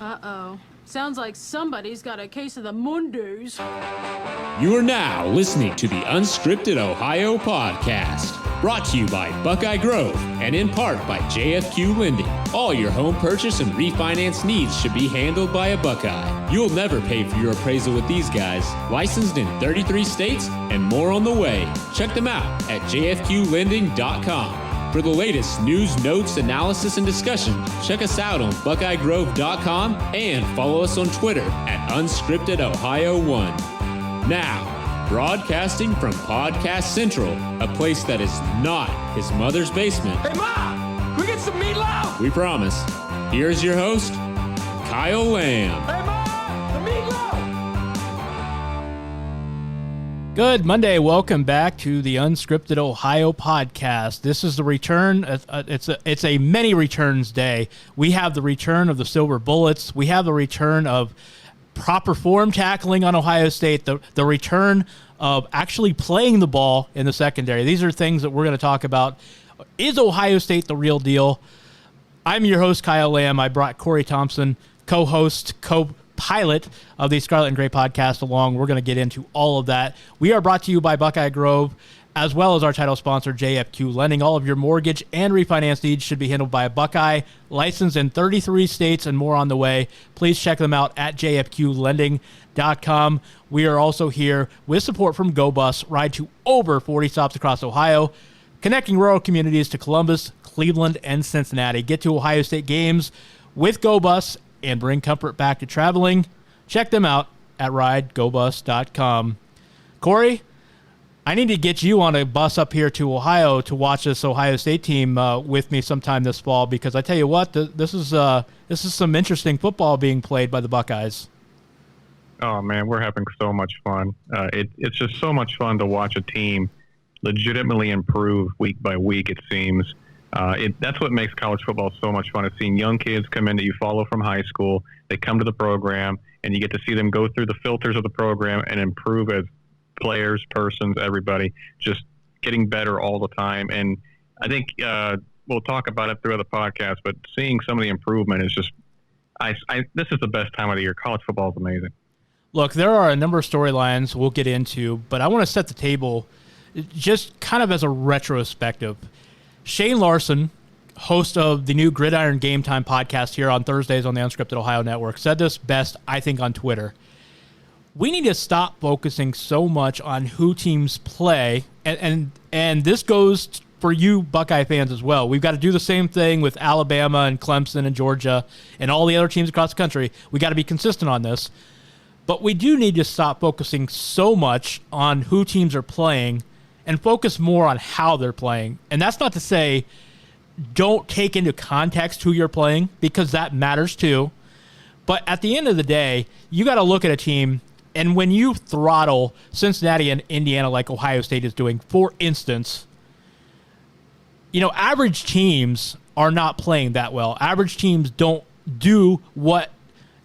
Uh-oh. Sounds like somebody's got a case of the Mondays. You are now listening to the Unscripted Ohio Podcast, brought to you by Buckeye Grove and in part by JFQ Lending. All your home purchase and refinance needs should be handled by a Buckeye. You'll never pay for your appraisal with these guys. Licensed in 33 states and more on the way. Check them out at jfqlending.com. For the latest news, notes, analysis, and discussion, check us out on BuckeyeGrove.com and follow us on Twitter at UnscriptedOhio1. Now, broadcasting from Podcast Central, a place that is not his mother's basement. Hey, Ma! Can we get some meatloaf? We promise. Here's your host, Kyle Lamb. Hey, Ma! The meatloaf! Good Monday. Welcome back to the Unscripted Ohio Podcast. This is the return. It's a many returns day. We have the return of the Silver Bullets. We have the return of proper form tackling on Ohio State. The return of actually playing the ball in the secondary. These are things that we're going to talk about. Is Ohio State the real deal? I'm your host, Kyle Lamb. I brought Corey Thompson, co-host, co-pilot of the Scarlet and Gray podcast along. We're going to get into all of that. We are brought to you by Buckeye Grove, as well as our title sponsor, JFQ Lending. All of your mortgage and refinance needs should be handled by a Buckeye, licensed in 33 states and more on the way. Please check them out at jfqlending.com. We are also here with support from GoBus. Ride to over 40 stops across Ohio, connecting rural communities to Columbus, Cleveland, and Cincinnati. Get to Ohio State games with GoBus and bring comfort back to traveling. Check them out at ridegobus.com. Corey, I need to get you on a bus up here to Ohio to watch this Ohio State team with me sometime this fall, because I tell you what, this is some interesting football being played by the Buckeyes. Oh man, we're having so much fun. It's just so much fun to watch a team legitimately improve week by week, it seems. That's what makes college football so much fun, is seeing young kids come in that you follow from high school. They come to the program, and you get to see them go through the filters of the program and improve as players, persons, everybody, just getting better all the time. And I think we'll talk about it throughout the podcast, but seeing some of the improvement is just this is the best time of the year. College football is amazing. Look, there are a number of storylines we'll get into, but I want to set the table just kind of as a retrospective. Shane Larson, host of the new Gridiron Game Time podcast here on Thursdays on the Unscripted Ohio Network, said this best, I think, on Twitter. We need to stop focusing so much on who teams play, and this goes for you Buckeye fans as well. We've got to do the same thing with Alabama and Clemson and Georgia and all the other teams across the country. We got to be consistent on this. But we do need to stop focusing so much on who teams are playing and focus more on how they're playing. And that's not to say don't take into context who you're playing, because that matters too. But at the end of the day, you got to look at a team, and when you throttle Cincinnati and Indiana like Ohio State is doing, for instance, average teams are not playing that well. Average teams don't do what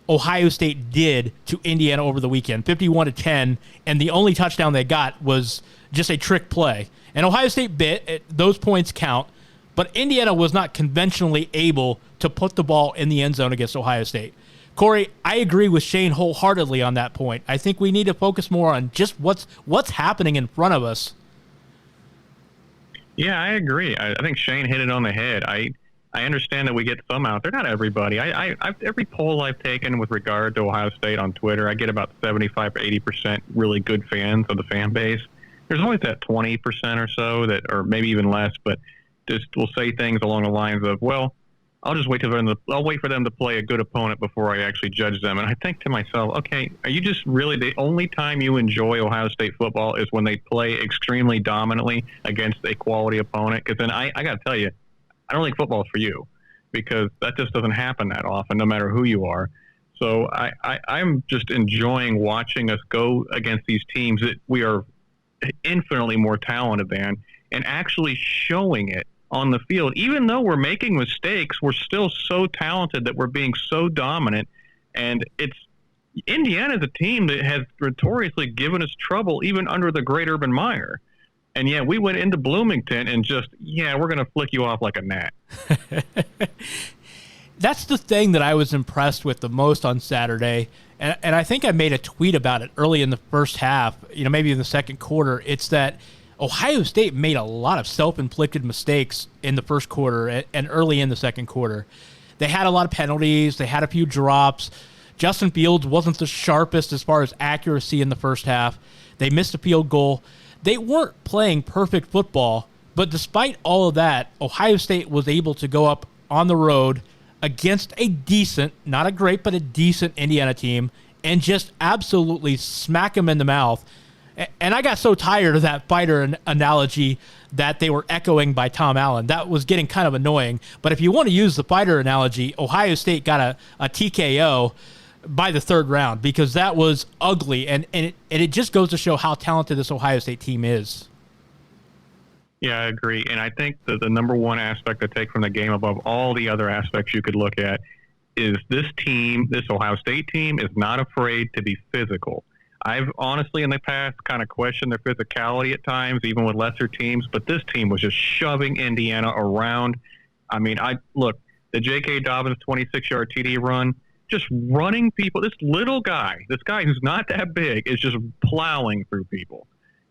Ohio State did to Indiana over the weekend, 51-10, and the only touchdown they got was just a trick play. And Ohio State bit, those points count, but Indiana was not conventionally able to put the ball in the end zone against Ohio State. Corey, I agree with Shane wholeheartedly on that point. I think we need to focus more on just what's happening in front of us. Yeah, I agree. I think Shane hit it on the head. I understand that we get some out there, not everybody. Every poll I've taken with regard to Ohio State on Twitter, I get about 75 or 80% really good fans of the fan base. There's always that 20% or so that, or maybe even less, but just will say things along the lines of, well, I'll just wait for them to play a good opponent before I actually judge them. And I think to myself, okay, are you just really, the only time you enjoy Ohio State football is when they play extremely dominantly against a quality opponent? Because then I got to tell you, I don't think football is for you, because that just doesn't happen that often, no matter who you are. So I'm just enjoying watching us go against these teams that we are infinitely more talented than, and actually showing it on the field. Even though we're making mistakes, we're still so talented that we're being so dominant. And Indiana's a team that has notoriously given us trouble even under the great Urban Meyer. And yeah, we went into Bloomington and just, we're going to flick you off like a gnat. That's the thing that I was impressed with the most on Saturday. And I think I made a tweet about it early in the first half, maybe in the second quarter. It's that Ohio State made a lot of self-inflicted mistakes in the first quarter and early in the second quarter. They had a lot of penalties. They had a few drops. Justin Fields wasn't the sharpest as far as accuracy in the first half. They missed a field goal. They weren't playing perfect football, but despite all of that, Ohio State was able to go up on the road against a decent, not a great, but a decent Indiana team and just absolutely smack them in the mouth. And I got so tired of that fighter analogy that they were echoing by Tom Allen. That was getting kind of annoying. But if you want to use the fighter analogy, Ohio State got a TKO by the third round because that was ugly. And it just goes to show how talented this Ohio State team is. Yeah, I agree. And I think that the number one aspect to take from the game above all the other aspects you could look at is this team, this Ohio State team, is not afraid to be physical. I've honestly in the past kind of questioned their physicality at times, even with lesser teams, but this team was just shoving Indiana around. I mean, the J.K. Dobbins 26-yard TD run, just running people. This little guy, this guy who's not that big, is just plowing through people.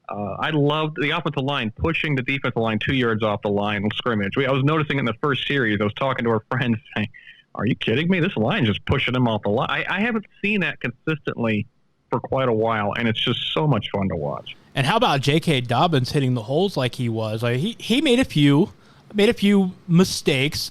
I loved the offensive line pushing the defensive line 2 yards off the line of scrimmage. I was noticing in the first series, I was talking to our friends saying, are you kidding me? This line's just pushing them off the line. I haven't seen that consistently for quite a while, and it's just so much fun to watch. And how about J.K. Dobbins hitting the holes like he was? He made a few mistakes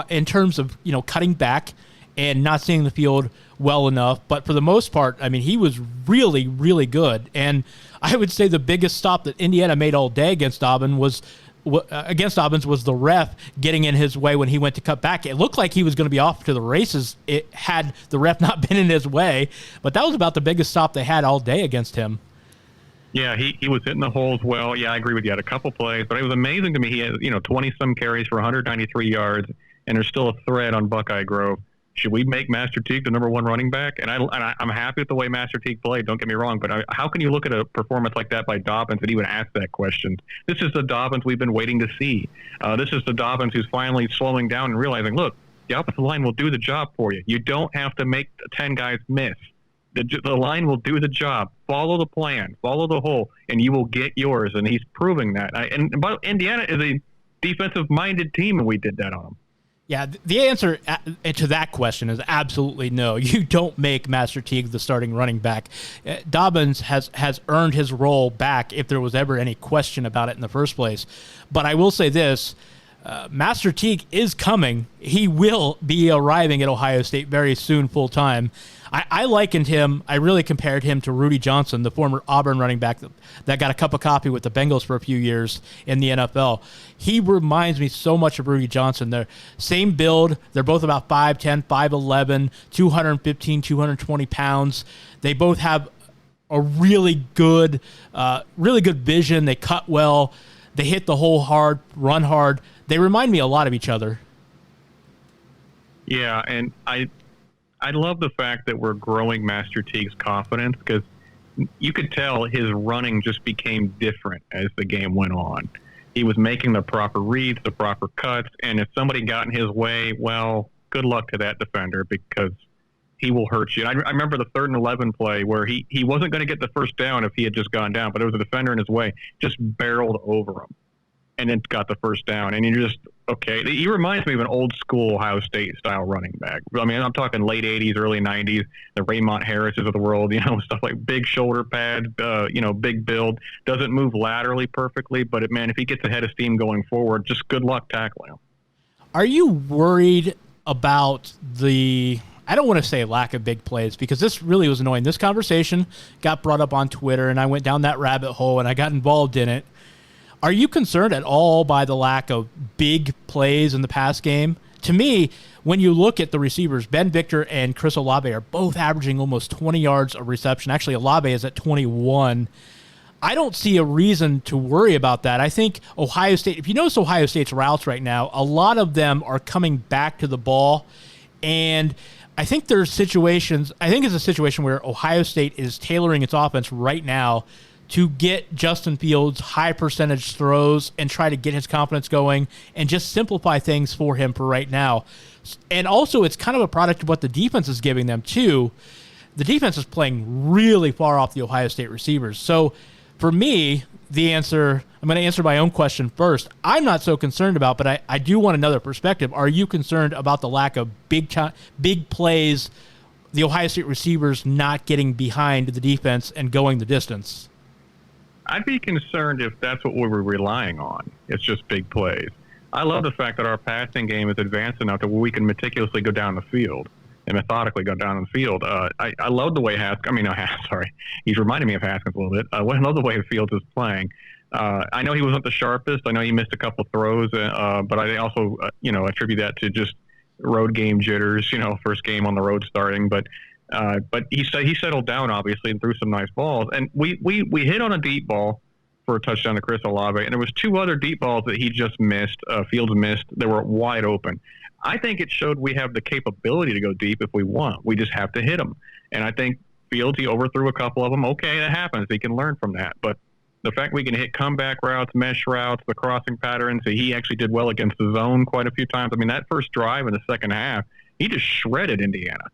in terms of cutting back and not seeing the field well enough, but for the most part, I mean, he was really, really good. And I would say the biggest stop that Indiana made all day against Dobbins was the ref getting in his way when he went to cut back. It looked like he was going to be off to the races. It had the ref not been in his way, but that was about the biggest stop they had all day against him. Yeah, he was hitting the holes well. Yeah, I agree with you. Had a couple plays, but it was amazing to me. He had 20-some carries for 193 yards, and there's still a thread on Buckeye Grove. Should we make Master Teague the number one running back? And I'm happy with the way Master Teague played. Don't get me wrong, but how can you look at a performance like that by Dobbins and even ask that question? This is the Dobbins we've been waiting to see. This is the Dobbins who's finally slowing down and realizing, look, the offensive line will do the job for you. You don't have to make 10 guys miss. The line will do the job. Follow the plan. Follow the hole, and you will get yours. And he's proving that. But Indiana is a defensive-minded team, and we did that on them. Yeah, the answer to that question is absolutely no. You don't make Master Teague the starting running back. Dobbins has earned his role back if there was ever any question about it in the first place. But I will say this, Master Teague is coming. He will be arriving at Ohio State very soon full-time. I likened him, I really compared him to Rudy Johnson, the former Auburn running back that got a cup of coffee with the Bengals for a few years in the NFL. He reminds me so much of Rudy Johnson. They're same build. They're both about 5'10", 5'11", 215, 220 pounds. They both have a really good vision. They cut well. They hit the hole hard, run hard. They remind me a lot of each other. Yeah, and I love the fact that we're growing Master Teague's confidence because you could tell his running just became different as the game went on. He was making the proper reads, the proper cuts, and if somebody got in his way, well, good luck to that defender because he will hurt you. I remember the 3rd and 11 play where he wasn't going to get the first down if he had just gone down, but there was a defender in his way, just barreled over him and then got the first down. And you're just, okay. He reminds me of an old school Ohio State style running back. I mean, I'm talking late 80s, early 90s, the Raymont Harrises of the world, stuff like big shoulder pads, big build, doesn't move laterally perfectly, but if he gets ahead of steam going forward, just good luck tackling him. Are you worried about I don't want to say lack of big plays because this really was annoying. This conversation got brought up on Twitter and I went down that rabbit hole and I got involved in it. Are you concerned at all by the lack of big plays in the pass game? To me, when you look at the receivers, Ben Victor and Chris Olave are both averaging almost 20 yards of reception. Actually, Olave is at 21. I don't see a reason to worry about that. I think Ohio State, if you notice Ohio State's routes right now, a lot of them are coming back to the ball. And I think it's a situation where Ohio State is tailoring its offense right now to get Justin Fields high percentage throws and try to get his confidence going and just simplify things for him for right now. And also, it's kind of a product of what the defense is giving them, too. The defense is playing really far off the Ohio State receivers. So, for me, I'm going to answer my own question first. I'm not so concerned about, but I do want another perspective. Are you concerned about the lack of big plays, the Ohio State receivers not getting behind the defense and going the distance? I'd be concerned if that's what we were relying on. It's just big plays. I love the fact that our passing game is advanced enough to where we can meticulously go down the field and methodically go down the field. I love the way he's reminding me of Haskins a little bit. I love the way Fields is playing. I know he wasn't the sharpest. I know he missed a couple throws, but I also, attribute that to just road game jitters, first game on the road starting. But he settled down, obviously, and threw some nice balls. And we hit on a deep ball for a touchdown to Chris Olave, and there was two other deep balls that he just missed, Fields missed, that were wide open. I think it showed we have the capability to go deep if we want. We just have to hit them. And I think Fields, he overthrew a couple of them. Okay, that happens. He can learn from that. But the fact we can hit comeback routes, mesh routes, the crossing patterns, he actually did well against the zone quite a few times. I mean, that first drive in the second half, he just shredded Indiana.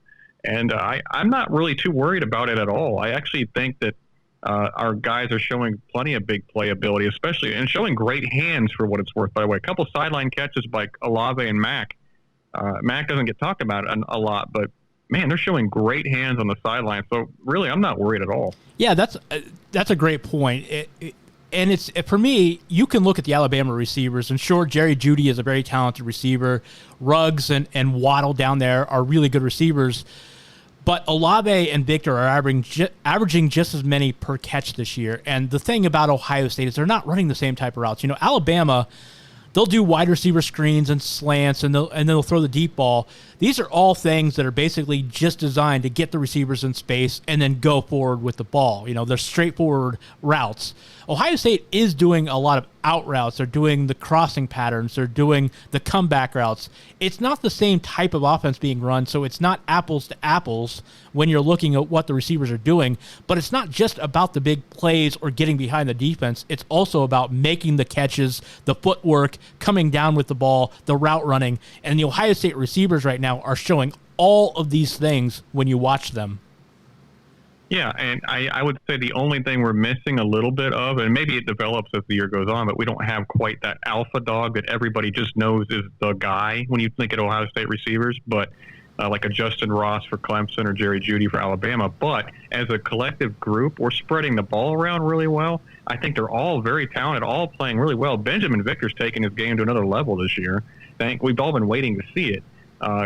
And I'm not really too worried about it at all. I actually think that our guys are showing plenty of big play ability, especially, and showing great hands for what it's worth, by the way. A couple sideline catches by Olave and Mack. Mack doesn't get talked about a lot, but, man, they're showing great hands on the sideline. So, really, I'm not worried at all. Yeah, that's a great point. And it's, for me, you can look at the Alabama receivers, and sure, Jerry Jeudy is a very talented receiver. Ruggs and Waddle down there are really good receivers. But Olave and Victor are averaging just as many per catch this year. And the thing about Ohio State is they're not running the same type of routes. Alabama, they'll do wide receiver screens and slants, and then they'll throw the deep ball. These are all things that are basically just designed to get the receivers in space and then go forward with the ball. They're straightforward routes. Ohio State is doing a lot of out routes. They're doing the crossing patterns. They're doing the comeback routes. It's not the same type of offense being run, so it's not apples to apples when you're looking at what the receivers are doing. But it's not just about the big plays or getting behind the defense. It's also about making the catches, the footwork, coming down with the ball, the route running. And the Ohio State receivers right now are showing all of these things when you watch them. Yeah, and I would say the only thing we're missing a little bit of, and maybe it develops as the year goes on, but we don't have quite that alpha dog that everybody just knows is the guy when you think of Ohio State receivers, but like a Justin Ross for Clemson or Jerry Jeudy for Alabama. But as a collective group, we're spreading the ball around really well. I think they're all very talented, all playing really well. Benjamin Victor's taking his game to another level this year. We've all been waiting to see it.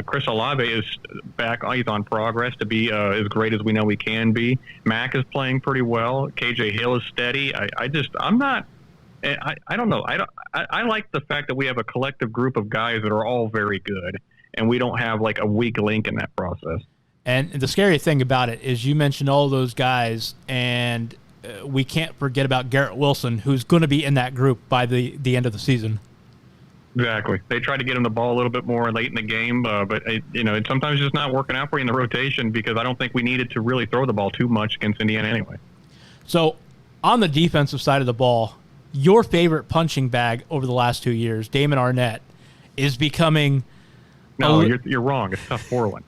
Chris Olave is back. He's on progress to be as great as we know he can be. Mack is playing pretty well. KJ Hill is steady. I don't know. I like the fact that we have a collective group of guys that are all very good, and we don't have like a weak link in that process. And the scary thing about it is you mentioned all those guys, and we can't forget about Garrett Wilson, who's going to be in that group by the end of the season. Exactly. They tried to get him the ball a little bit more late in the game, but it's sometimes just not working out for you in the rotation because I don't think we needed to really throw the ball too much against Indiana anyway. So, on the defensive side of the ball, your favorite punching bag over the last 2 years, Damon Arnett, is becoming... No, you're wrong. It's tough for one.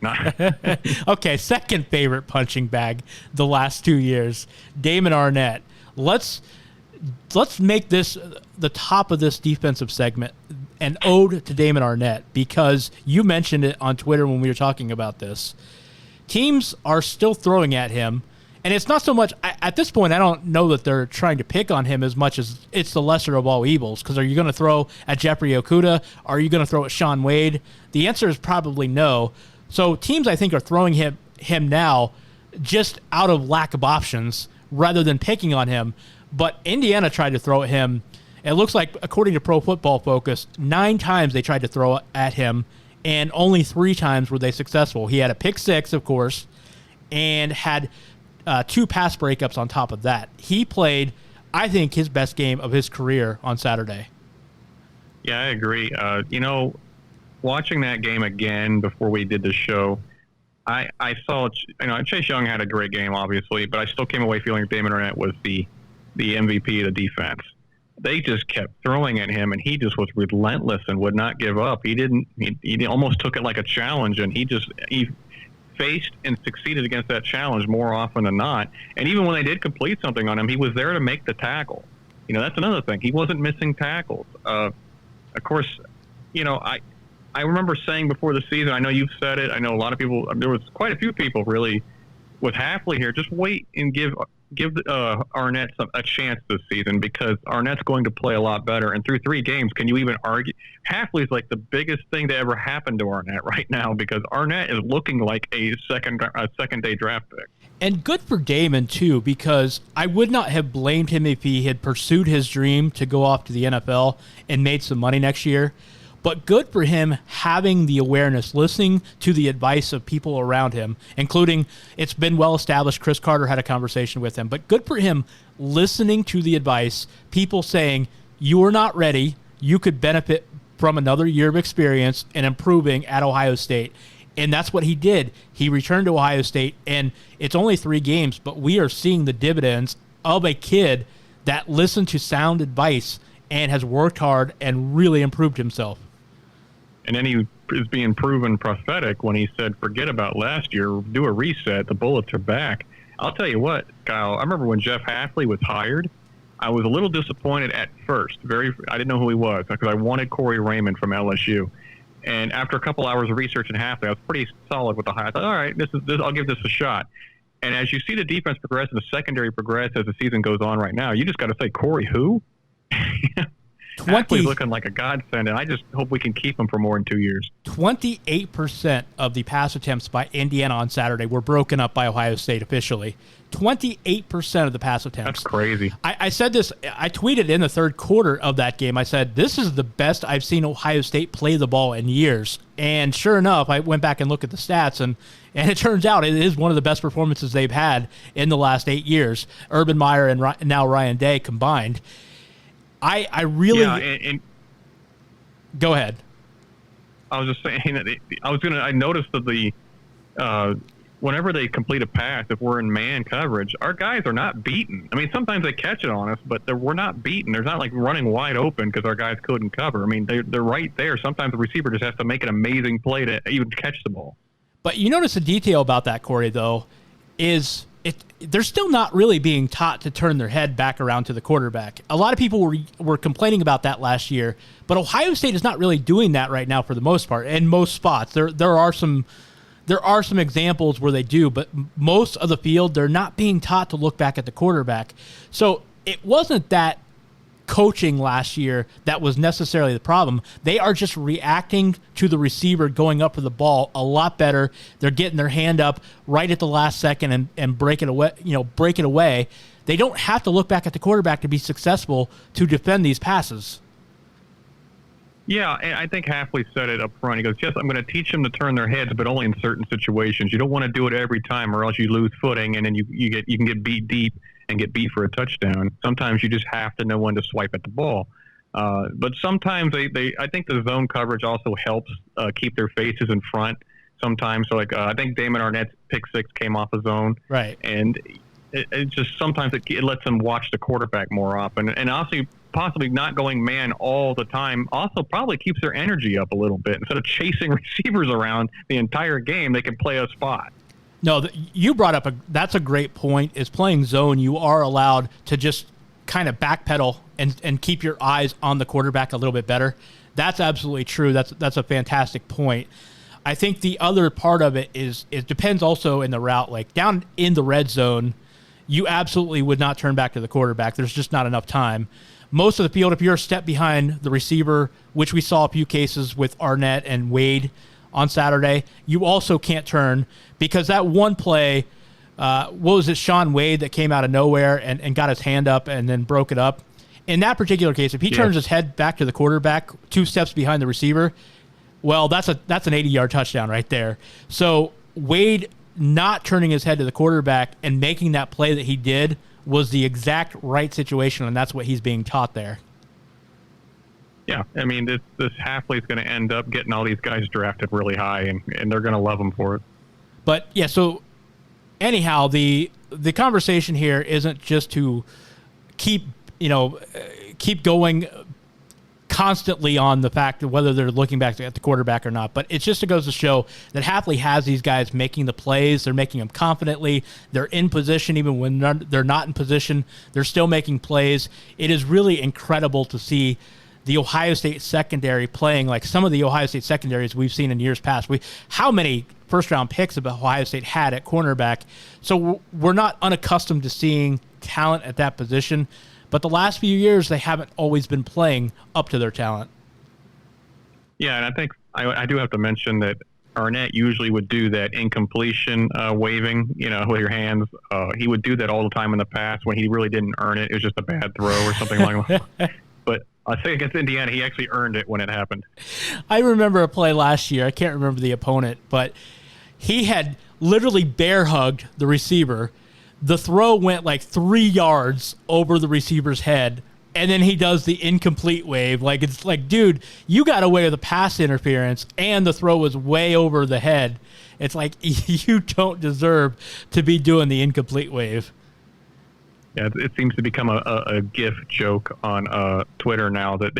Okay, second favorite punching bag the last 2 years, Damon Arnett. Let's make this the top of this defensive segment an ode to Damon Arnett, because you mentioned it on Twitter when we were talking about this. Teams are still throwing at him, and it's not so much at this point. I don't know that they're trying to pick on him as much as it's the lesser of all evils. Because are you going to throw at Jeffrey Okudah? Are you going to throw at Shaun Wade? The answer is probably no. So teams, I think, are throwing him now just out of lack of options rather than picking on him. But Indiana tried to throw at him. It looks like, according to Pro Football Focus, 9 times they tried to throw at him, and only 3 times were they successful. He had a pick 6, of course, and had 2 pass breakups on top of that. He played, I think, his best game of his career on Saturday. Yeah, I agree. Watching that game again before we did the show, I saw, Chase Young had a great game, obviously, but I still came away feeling Damon Arnett was the MVP of the defense. they just kept throwing at him, and he just was relentless and would not give up. He almost took it like a challenge, and he faced and succeeded against that challenge more often than not. And even when they did complete something on him, he was there to make the tackle. That's another thing. He wasn't missing tackles. Of course, I remember saying before the season, I know you've said it, I know a lot of people, there was quite a few people really with Hafley here, just wait and give Arnett a chance this season, because Arnett's going to play a lot better. And through 3 games, can you even argue? Hafley's like the biggest thing to ever happen to Arnett right now, because Arnett is looking like a second-day draft pick. And good for Damon, too, because I would not have blamed him if he had pursued his dream to go off to the NFL and made some money next year. But good for him having the awareness, listening to the advice of people around him, including, it's been well established, Chris Carter had a conversation with him, but good for him listening to the advice, people saying, you are not ready, you could benefit from another year of experience and improving at Ohio State. And that's what he did. He returned to Ohio State, and it's only 3 games, but we are seeing the dividends of a kid that listened to sound advice and has worked hard and really improved himself. And then he is being proven prophetic when he said, forget about last year, do a reset, the Bullets are back. I'll tell you what, Kyle, I remember when Jeff Hafley was hired, I was a little disappointed at first. I didn't know who he was, because I wanted Corey Raymond from LSU. And after a couple hours of research in Hafley, I was pretty solid with the hire. I thought, all right, I'll give this a shot. And as you see the defense progress and the secondary progress as the season goes on right now, you just got to say, Corey who? Hafley's looking like a godsend, and I just hope we can keep him for more than 2 years. 28% of the pass attempts by Indiana on Saturday were broken up by Ohio State officially. 28% of the pass attempts. That's crazy. I said this, I tweeted in the third quarter of that game, I said, this is the best I've seen Ohio State play the ball in years. And sure enough, I went back and looked at the stats, and it turns out it is one of the best performances they've had in the last 8 years. Urban Meyer and now Ryan Day combined. I really... Yeah, and go ahead. I was just saying that I noticed that whenever they complete a pass, if we're in man coverage, our guys are not beaten. I mean, sometimes they catch it on us, but we're not beaten. There's not like running wide open because our guys couldn't cover. I mean, they're right there. Sometimes the receiver just has to make an amazing play to even catch the ball. But you notice a detail about that, Corey, though, is they're still not really being taught to turn their head back around to the quarterback. A lot of people were complaining about that last year, but Ohio State is not really doing that right now for the most part. In most spots, there are some examples where they do, but most of the field, they're not being taught to look back at the quarterback. So it wasn't that coaching last year that was necessarily the problem. They are just reacting to the receiver going up for the ball a lot better. They're getting their hand up right at the last second and break it away. They don't have to look back at the quarterback to be successful to defend these passes. Yeah, and I think Hafley said it up front. He goes, yes, I'm going to teach them to turn their heads, but only in certain situations. You don't want to do it every time, or else you lose footing, and then you can get beat deep and get beat for a touchdown. Sometimes you just have to know when to swipe at the ball. But sometimes I think the zone coverage also helps keep their faces in front sometimes. So I think Damon Arnett's pick 6 came off a zone. Right. And it just sometimes it lets them watch the quarterback more often. And also possibly not going man all the time also probably keeps their energy up a little bit. Instead of chasing receivers around the entire game, they can play a spot. No, you brought up that's a great point. Is playing zone, you are allowed to just kind of backpedal and keep your eyes on the quarterback a little bit better. That's absolutely true. That's a fantastic point. I think the other part of it is it depends also in the route. Like down in the red zone, you absolutely would not turn back to the quarterback. There's just not enough time. Most of the field, if you're a step behind the receiver, which we saw a few cases with Arnett and Wade on Saturday, you also can't turn because that one play, what was it, Sean Wade that came out of nowhere and got his hand up and then broke it up. In that particular case, if he turns his head back to the quarterback 2 steps behind the receiver, well, that's an 80-yard touchdown right there. So Wade not turning his head to the quarterback and making that play that he did was the exact right situation, and that's what he's being taught there. Yeah, I mean, this Hafley's going to end up getting all these guys drafted really high, and they're going to love him for it. But, yeah, so anyhow, the conversation here isn't just to keep keep going constantly on the fact of whether they're looking back at the quarterback or not. But it just goes to show that Hafley has these guys making the plays. They're making them confidently. They're in position even when they're not in position. They're still making plays. It is really incredible to see the Ohio State secondary playing like some of the Ohio State secondaries we've seen in years past. How many first-round picks have Ohio State had at cornerback? So we're not unaccustomed to seeing talent at that position. But the last few years, they haven't always been playing up to their talent. Yeah, and I think I do have to mention that Arnett usually would do that incompletion waving, with your hands. He would do that all the time in the past when he really didn't earn it. It was just a bad throw or something like that. But I think against Indiana, he actually earned it when it happened. I remember a play last year. I can't remember the opponent, but he had literally bear hugged the receiver. The throw went like 3 yards over the receiver's head, and then he does the incomplete wave. Like, it's like, dude, you got away with the pass interference, and the throw was way over the head. It's like, you don't deserve to be doing the incomplete wave. Yeah, it seems to become a GIF joke on Twitter now that,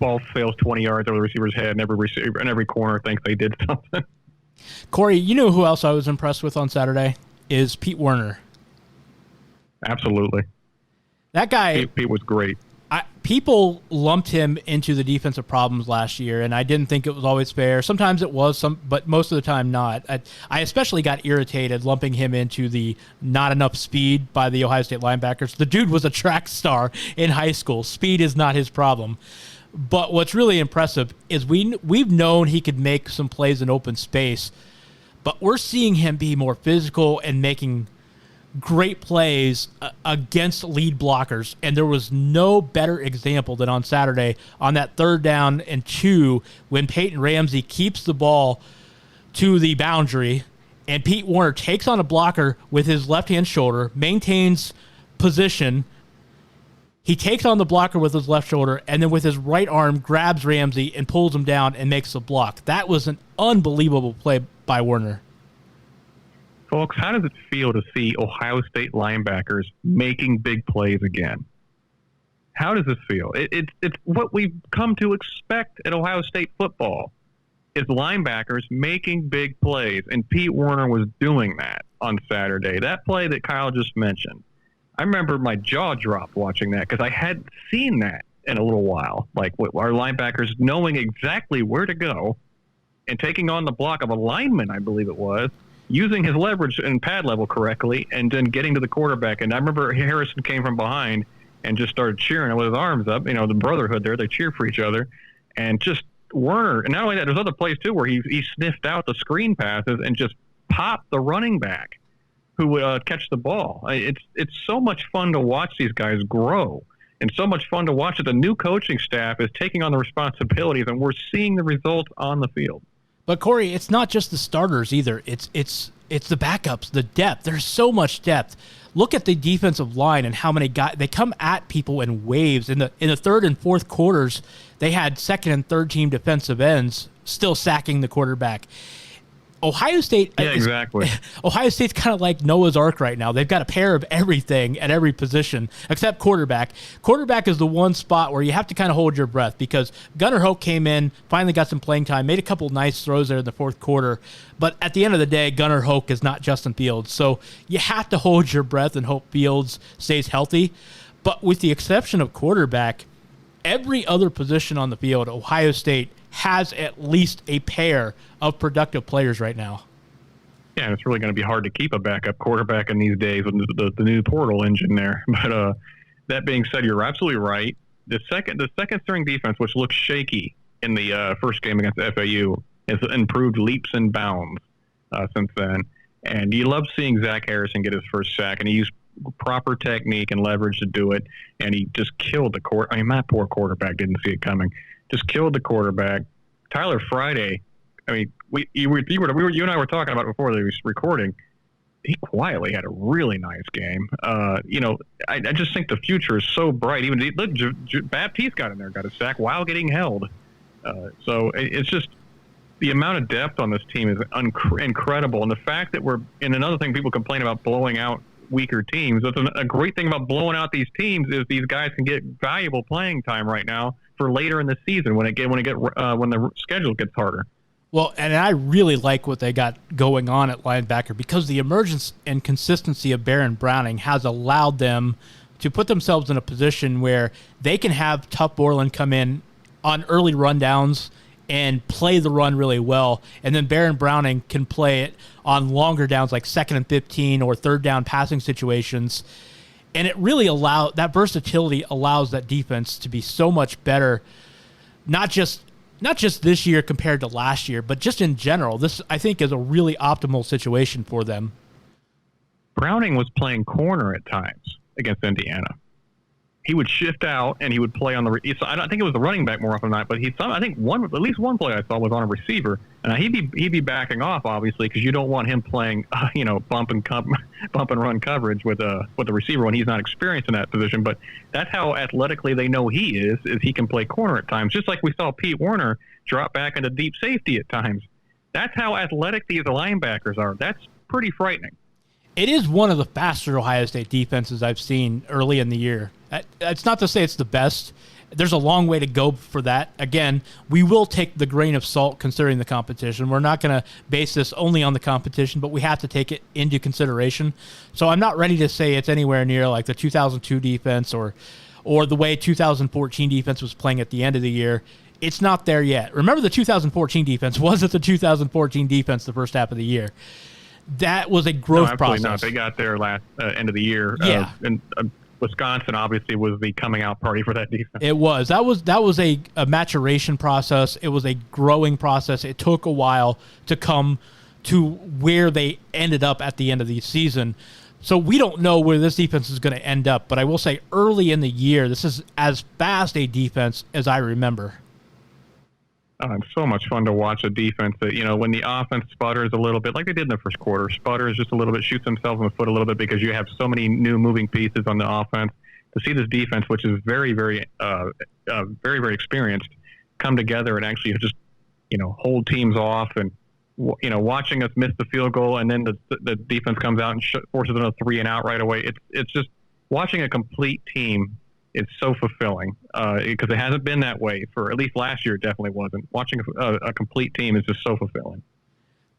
ball sails 20 yards over the receiver's head, and every corner thinks they did something. Corey, you know who else I was impressed with on Saturday? Is Pete Werner. Absolutely. That guy... Pete was great. People lumped him into the defensive problems last year, and I didn't think it was always fair. Sometimes it was, but most of the time not. I especially got irritated lumping him into the not enough speed by the Ohio State linebackers. The dude was a track star in high school. Speed is not his problem. But what's really impressive is we've known he could make some plays in open space, but we're seeing him be more physical and making great plays against lead blockers. And there was no better example than on Saturday on that 3rd down and 2 when Peyton Ramsey keeps the ball to the boundary and Pete Werner takes on a blocker with his left-hand shoulder, maintains position. He takes on the blocker with his left shoulder, and then with his right arm grabs Ramsey and pulls him down and makes the block. That was an unbelievable play by Werner. Folks, how does it feel to see Ohio State linebackers making big plays again? How does this feel? It's what we've come to expect at Ohio State football, is linebackers making big plays, and Pete Werner was doing that on Saturday. That play that Kyle just mentioned, I remember my jaw dropped watching that because I hadn't seen that in a little while. Like our linebackers knowing exactly where to go and taking on the block of a lineman, I believe it was, using his leverage and pad level correctly, and then getting to the quarterback. And I remember Harrison came from behind and just started cheering with his arms up. The brotherhood there, they cheer for each other. And just Werner, and not only that, there's other plays too where he sniffed out the screen passes and just popped the running back who would catch the ball. It's so much fun to watch these guys grow, and so much fun to watch that the new coaching staff is taking on the responsibilities, and we're seeing the results on the field. But Corey, it's not just the starters either. It's the backups, the depth. There's so much depth. Look at the defensive line and how many guys they come at people in waves. In the 3rd and 4th quarters, they had 2nd and 3rd team defensive ends still sacking the quarterback. Ohio State, exactly. Ohio State's kind of like Noah's Ark right now. They've got a pair of everything at every position except quarterback. Quarterback is the one spot where you have to kind of hold your breath because Gunnar Hoke came in, finally got some playing time, made a couple nice throws there in the 4th quarter. But at the end of the day, Gunnar Hoke is not Justin Fields. So you have to hold your breath and hope Fields stays healthy. But with the exception of quarterback, every other position on the field, Ohio State has at least a pair of productive players right now. Yeah, and it's really going to be hard to keep a backup quarterback in these days with the new portal engine there. But that being said, you're absolutely right. The second string defense, which looks shaky in the first game against FAU, has improved leaps and bounds since then. And you love seeing Zach Harrison get his first sack, and he used proper technique and leverage to do it, and he just killed the quarterback. I mean, that poor quarterback didn't see it coming. Just killed the quarterback. Tyler Friday, I mean, you and I were talking about it before the recording. He quietly had a really nice game. I just think the future is so bright. Even Baptiste got in there, got a sack while getting held. So it's just the amount of depth on this team is incredible. And the fact that and another thing people complain about blowing out weaker teams. That's a great thing about blowing out these teams is these guys can get valuable playing time right now for later in the season when the schedule gets harder. Well, and I really like what they got going on at linebacker because the emergence and consistency of Baron Browning has allowed them to put themselves in a position where they can have Tuff Borland come in on early rundowns and play the run really well, and then Baron Browning can play it on longer downs like 2nd and 15 or third down passing situations. And it really that versatility allows that defense to be so much better, not just this year compared to last year, but just in general. This, I think, is a really optimal situation for them. Browning was playing corner at times against Indiana. He would shift out and he would play on the. I don't think it was the running back more often than not, but I think at least one play I saw was on a receiver, and he'd be backing off obviously because you don't want him playing bump and run coverage with the receiver when he's not experienced in that position. But that's how athletically they know he is he can play corner at times, just like we saw Pete Werner drop back into deep safety at times. That's how athletic these linebackers are. That's pretty frightening. It is one of the faster Ohio State defenses I've seen early in the year. It's not to say it's the best. There's a long way to go for that. Again, we will take the grain of salt considering the competition. We're not going to base this only on the competition, but we have to take it into consideration. So I'm not ready to say it's anywhere near like the 2002 defense or the way 2014 defense was playing at the end of the year. It's not there yet. Remember, the 2014 defense wasn't the 2014 defense the first half of the year. That was a growth process. Not. They got there last end of the year. Yeah. And Wisconsin obviously was the coming out party for that defense. It was. That was a maturation process. It was a growing process. It took a while to come to where they ended up at the end of the season. So we don't know where this defense is going to end up. But I will say early in the year, this is as fast a defense as I remember. It's so much fun to watch a defense that, when the offense sputters a little bit, like they did in the first quarter, sputters just a little bit, shoots themselves in the foot a little bit because you have so many new moving pieces on the offense. To see this defense, which is very, very, very, very experienced, come together and actually just, hold teams off and, watching us miss the field goal and then the defense comes out and forces them a 3-and-out right away. It's just watching a complete team. It's so fulfilling because it hasn't been that way for at least last year. It definitely wasn't. Watching a complete team is just so fulfilling.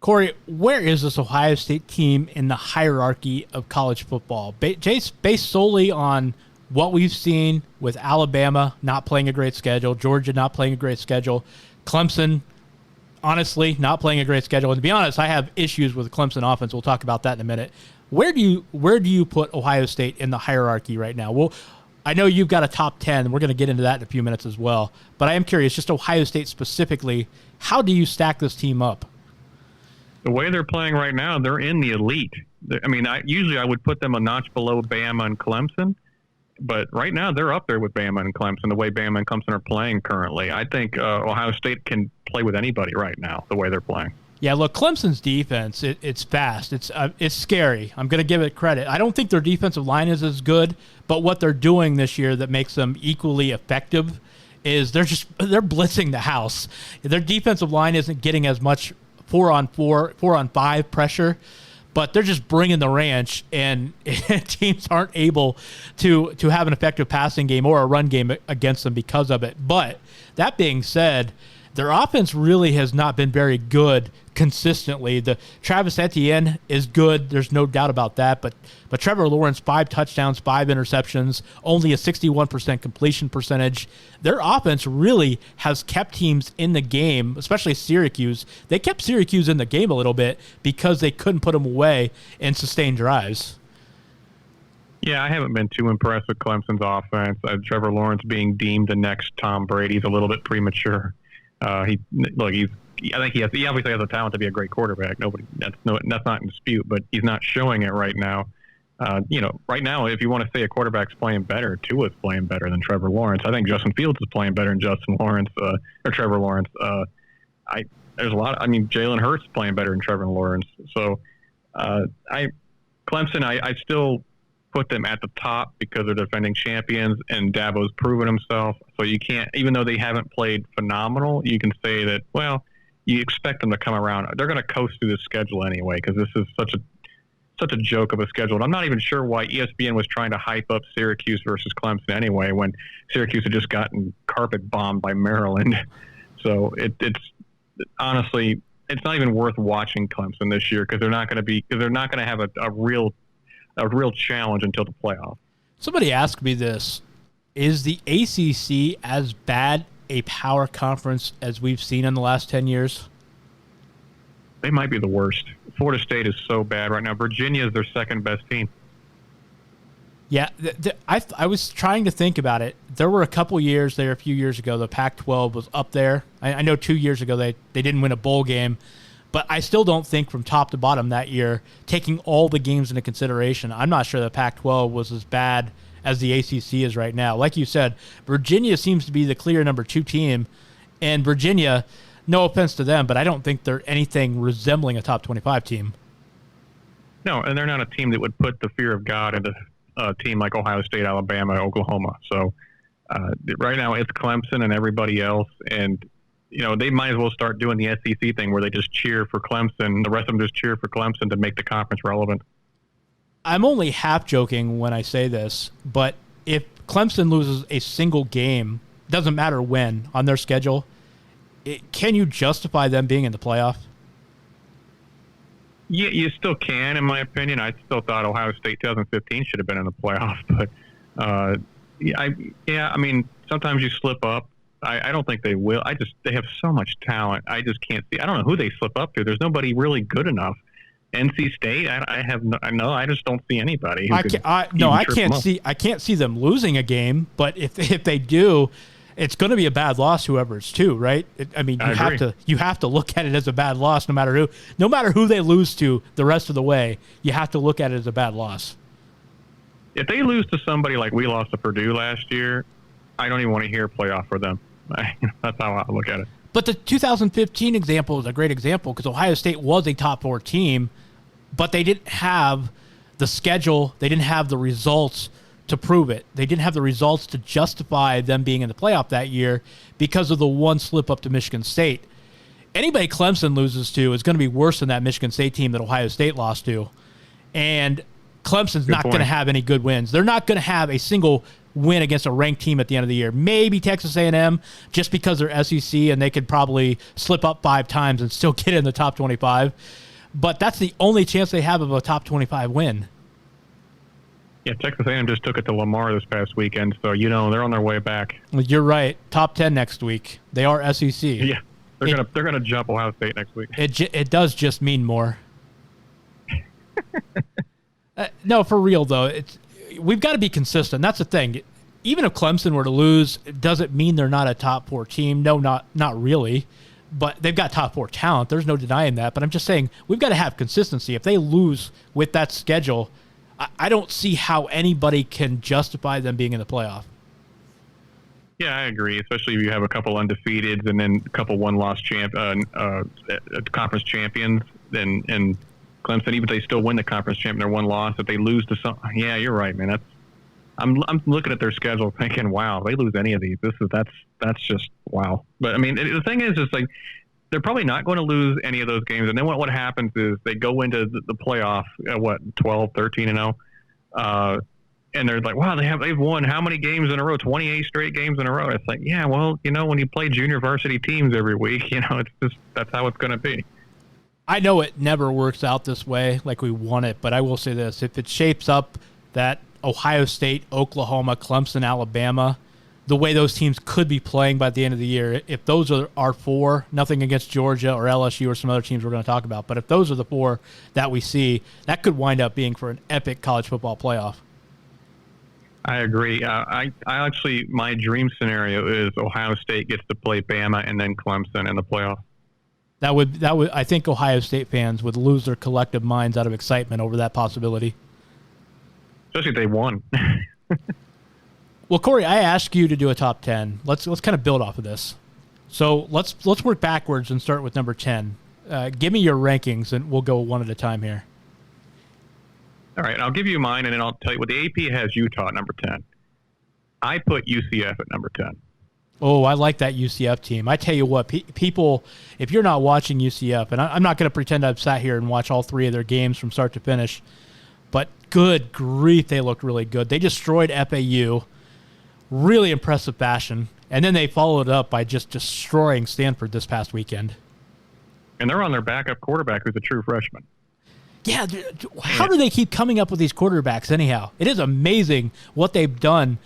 Corey, where is this Ohio State team in the hierarchy of college football? Based solely on what we've seen with Alabama not playing a great schedule, Georgia not playing a great schedule, Clemson, honestly, not playing a great schedule. And to be honest, I have issues with the Clemson offense. We'll talk about that in a minute. Where do you put Ohio State in the hierarchy right now? Well, I know you've got a top 10, and we're going to get into that in a few minutes as well. But I am curious, just Ohio State specifically, how do you stack this team up? The way they're playing right now, they're in the elite. Usually I would put them a notch below Bama and Clemson, but right now they're up there with Bama and Clemson, the way Bama and Clemson are playing currently. I think Ohio State can play with anybody right now, the way they're playing. Yeah, look, Clemson's defense, it's fast. It's scary. I'm going to give it credit. I don't think their defensive line is as good, but what they're doing this year that makes them equally effective is they're blitzing the house. Their defensive line isn't getting as much 4-on-4, 4-on-5 pressure, but they're just bringing the ranch, and teams aren't able to have an effective passing game or a run game against them because of it. But that being said, their offense really has not been very good consistently. The Travis Etienne is good. There's no doubt about that. But Trevor Lawrence, 5 touchdowns, 5 interceptions, only a 61% completion percentage. Their offense really has kept teams in the game, especially Syracuse. They kept Syracuse in the game a little bit because they couldn't put them away and sustain drives. Yeah, I haven't been too impressed with Clemson's offense. Trevor Lawrence being deemed the next Tom Brady is a little bit premature. I think he obviously has the talent to be a great quarterback. That's not in dispute, but he's not showing it right now. Right now, if you want to say a quarterback's playing better, Tua's playing better than Trevor Lawrence. I think Justin Fields is playing better than Trevor Lawrence. There's a lot. Jalen Hurts is playing better than Trevor Lawrence. So, Clemson, I still put them at the top because they're defending champions and Dabo's proven himself. So you can't, even though they haven't played phenomenal, you can say that, well, you expect them to come around. They're going to coast through this schedule anyway because this is such a joke of a schedule. And I'm not even sure why ESPN was trying to hype up Syracuse versus Clemson anyway, when Syracuse had just gotten carpet bombed by Maryland. So it's honestly, it's not even worth watching Clemson this year because they're not going to have a real challenge until the playoff. Somebody asked me this: is the ACC as bad a power conference as we've seen in the last 10 years? They might be the worst. Florida State is so bad right now. Virginia is their second best team. Yeah, I was trying to think about it. There were a couple years there, a few years ago, the Pac-12 was up there. I know 2 years ago they didn't win a bowl game, but I still don't think from top to bottom that year, taking all the games into consideration, I'm not sure the Pac-12 was as bad as the ACC is right now. Like you said, Virginia seems to be the clear number 2 team, and Virginia, no offense to them, but I don't think they're anything resembling a top 25 team. No, and they're not a team that would put the fear of God into a team like Ohio State, Alabama, Oklahoma. So right now it's Clemson and everybody else, and they might as well start doing the SEC thing where they just cheer for Clemson. The rest of them just cheer for Clemson to make the conference relevant. I'm only half joking when I say this, but if Clemson loses a single game, doesn't matter when, on their schedule, can you justify them being in the playoff? Yeah, you still can, in my opinion. I still thought Ohio State 2015 should have been in the playoff, but I mean, sometimes you slip up. I don't think they will. They have so much talent. I just can't see. I don't know who they slip up to. There's nobody really good enough. NC State, I just don't see anybody. I can't see them losing a game, but if they do, it's going to be a bad loss, whoever it's to, right? You have to look at it as a bad loss, no matter who they lose to the rest of the way. You have to look at it as a bad loss. If they lose to somebody like we lost to Purdue last year, I don't even want to hear a playoff for them. That's how I look at it. But the 2015 example is a great example because Ohio State was a top 4 team, but they didn't have the schedule. They didn't have the results to prove it. They didn't have the results to justify them being in the playoff that year because of the one slip up to Michigan State. Anybody Clemson loses to is going to be worse than that Michigan State team that Ohio State lost to. And Clemson's not going to have any good wins. They're not going to have a single win against a ranked team at the end of the year. Maybe Texas A&M, just because they're SEC and they could probably slip up 5 times and still get in the top 25. But that's the only chance they have of a top 25 win. Yeah, Texas A&M just took it to Lamar this past weekend, so they're on their way back. You're right. Top 10 next week. They are SEC. Yeah, they're gonna jump Ohio State next week. It does just mean more. No, for real though, we've got to be consistent. That's the thing. Even if Clemson were to lose, it doesn't mean they're not a top 4 team. No, not really. But they've got top 4 talent. There's no denying that. But I'm just saying we've got to have consistency. If they lose with that schedule, I don't see how anybody can justify them being in the playoff. Yeah, I agree. Especially if you have a couple undefeateds and then a couple one-loss conference champions, and Clemson, even if they still win the conference champion, they're one loss. If they lose to some, yeah, you're right, man. I'm looking at their schedule thinking, wow, if they lose any of these, that's just wow. But I mean, the thing is like they're probably not going to lose any of those games. And then what happens is they go into the playoff at 12, 13-0, and they're like, wow, they've won how many games in a row? 28 straight games in a row. It's like, yeah, well, when you play junior varsity teams every week, it's just that's how it's going to be. I know it never works out this way like we want it, but I will say this. If it shapes up that Ohio State, Oklahoma, Clemson, Alabama, the way those teams could be playing by the end of the year, if those are our 4, nothing against Georgia or LSU or some other teams we're going to talk about, but if those are the 4 that we see, that could wind up being for an epic college football playoff. I agree. I actually, my dream scenario is Ohio State gets to play Bama and then Clemson in the playoff. That would. I think Ohio State fans would lose their collective minds out of excitement over that possibility. Especially if they won. Well, Corey, I asked you to do a top 10. Let's kind of build off of this. So let's work backwards and start with number 10. Give me your rankings, and we'll go one at a time here. All right, I'll give you mine, and then I'll tell you what the AP has Utah at number 10. I put UCF at number 10. Oh, I like that UCF team. I tell you what, people, if you're not watching UCF, and I'm not going to pretend I've sat here and watched all 3 of their games from start to finish, but good grief, they looked really good. They destroyed FAU, really impressive fashion, and then they followed it up by just destroying Stanford this past weekend. And they're on their backup quarterback, who's a true freshman. Yeah, how do they keep coming up with these quarterbacks anyhow? It is amazing what they've done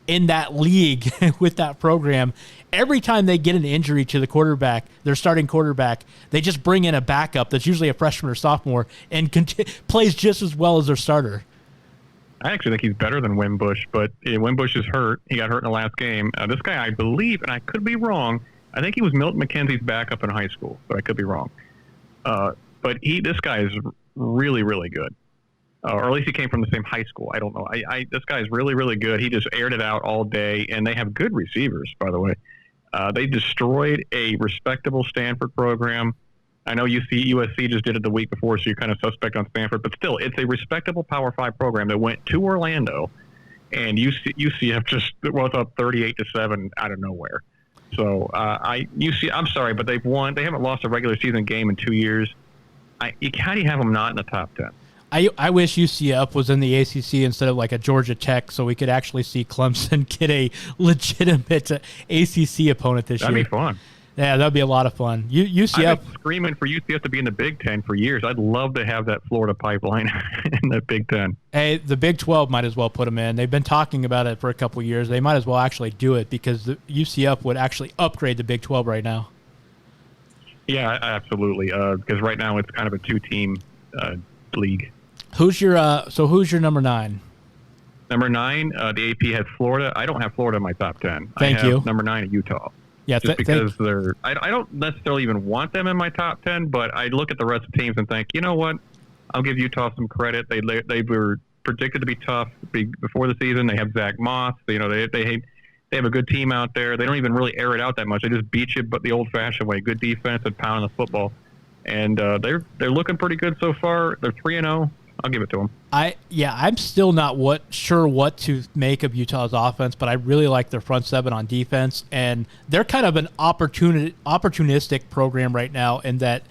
in that league with that program. Every time they get an injury to the quarterback, their starting quarterback, they just bring in a backup that's usually a freshman or sophomore and plays just as well as their starter. I actually think he's better than Wimbush, but Wimbush is hurt. He got hurt in the last game. This guy, I believe, and I could be wrong, I think he was Milton McKenzie's backup in high school, but I could be wrong. But this guy is really, really good. Or at least he came from the same high school. I don't know. This guy is really, really good. He just aired it out all day, and they have good receivers, by the way. They destroyed a respectable Stanford program. I know USC just did it the week before, so you're kind of suspect on Stanford, but still, it's a respectable Power 5 program that went to Orlando, and UCF just was up 38-7 out of nowhere. So I'm sorry, but they've won. They haven't lost a regular season game in 2 years. How do you have them not in the top 10? I wish UCF was in the ACC instead of like a Georgia Tech, so we could actually see Clemson get a legitimate ACC opponent this year. That'd be fun. Yeah, that'd be a lot of fun. UCF. I've been screaming for UCF to be in the Big Ten for years. I'd love to have that Florida pipeline in the Big Ten. Hey, the Big 12 might as well put them in. They've been talking about it for a couple of years. They might as well actually do it because the UCF would actually upgrade the Big 12 right now. Yeah, absolutely. Because right now it's kind of a two-team league. Who's your number 9? Number 9, the AP has Florida. I don't have Florida in my top 10. Thank I have you. Number 9 at Utah. Yeah, just because I don't necessarily even want them in my top 10, but I look at the rest of the teams and think, you know what? I'll give Utah some credit. They were predicted to be tough before the season. They have Zach Moss. They have a good team out there. They don't even really air it out that much. They just beat you, but the old-fashioned way. Good defense and pounding the football, and they're looking pretty good so far. They're 3-0. I'll give it to them. I'm still not sure what to make of Utah's offense, but I really like their front seven on defense, and they're kind of an opportunistic program right now in that